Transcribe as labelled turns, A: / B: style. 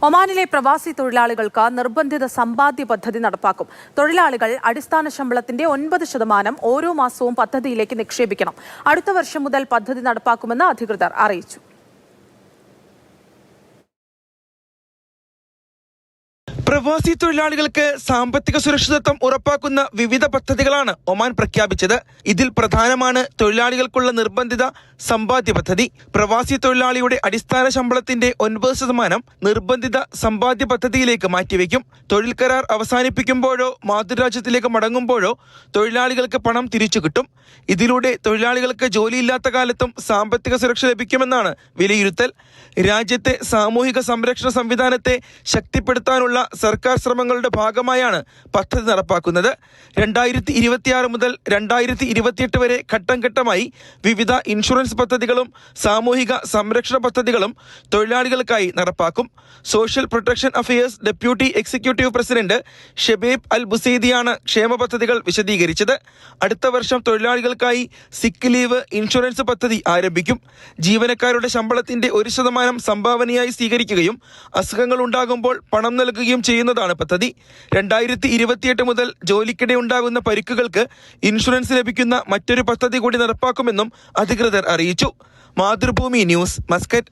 A: ഒമാനിലെ പ്രവാസി തൊഴിലാളികൾക്ക് നിർബന്ധിത സമ്പാദ്യ പദ്ധതി നടപ്പാക്കും. തൊഴിലാളികൾ അടിസ്ഥാന ശമ്പളത്തിന്റെ 9% ഓരോ മാസവും പദ്ധതിയിലേക്ക് നിക്ഷേപിക്കണം. അടുത്ത വർഷം മുതൽ പദ്ധതി നടപ്പാക്കുമെന്ന് അധികൃതർ അറിയിച്ചു.
B: പ്രവാസി തൊഴിലാളികൾക്ക് സാമ്പത്തിക സുരക്ഷിതത്വം ഉറപ്പാക്കുന്ന വിവിധ പദ്ധതികളാണ് ഒമാൻ പ്രഖ്യാപിച്ചത്. ഇതിൽ പ്രധാനമാണ് തൊഴിലാളികൾക്കുള്ള നിർബന്ധിത സമ്പാദ്യ പദ്ധതി. പ്രവാസി തൊഴിലാളിയുടെ അടിസ്ഥാന ശമ്പളത്തിന്റെ 9% നിർബന്ധിത സമ്പാദ്യ പദ്ധതിയിലേക്ക് മാറ്റിവെക്കും. തൊഴിൽ കരാർ അവസാനിപ്പിക്കുമ്പോഴോ മാതൃരാജ്യത്തിലേക്ക് മടങ്ങുമ്പോഴോ തൊഴിലാളികൾക്ക് പണം തിരിച്ചു കിട്ടും. ഇതിലൂടെ തൊഴിലാളികൾക്ക് ജോലിയില്ലാത്ത കാലത്തും സാമ്പത്തിക സുരക്ഷ ലഭിക്കുമെന്നാണ് വിലയിരുത്തൽ. രാജ്യത്തെ സാമൂഹിക സംരക്ഷണ സംവിധാനത്തെ ശക്തിപ്പെടുത്താനുള്ള സർക്കാർ ശ്രമങ്ങളുടെ ഭാഗമായാണ് പദ്ധതി നടപ്പാക്കുന്നത്. 2026 മുതൽ 2028 വരെ ഘട്ടം ഘട്ടമായി വിവിധ ഇൻഷുറൻസ് പദ്ധതികളും സാമൂഹിക സംരക്ഷണ പദ്ധതികളും തൊഴിലാളികൾക്കായി നടപ്പാക്കും. Social protection affairs deputy executive president ഷെബേബ് അൽ ബുസൈദിയാണ് ക്ഷേമ പദ്ധതികൾ വിശദീകരിച്ചത്. അടുത്ത വർഷം തൊഴിലാളികൾക്കായി സിക്ക് ലീവ് ഇൻഷുറൻസ് പദ്ധതി ആരംഭിക്കും. ജീവനക്കാരുടെ ശമ്പളത്തിന്റെ 1% സംഭാവനയായി സ്വീകരിക്കുകയും അസുഖങ്ങൾ ഉണ്ടാകുമ്പോൾ പണം നൽകുകയും ചെയ്യുന്നതാണ് പദ്ധതി. 2028 മുതൽ ജോലിക്കിടെ ഉണ്ടാകുന്ന പരിക്കുകൾക്ക് ഇൻഷുറൻസ് ലഭിക്കുന്ന മറ്റൊരു പദ്ധതി കൂടി നടപ്പാക്കുമെന്നും അധികൃതർ അറിയിച്ചു. Mathrubhumi news, Muscat.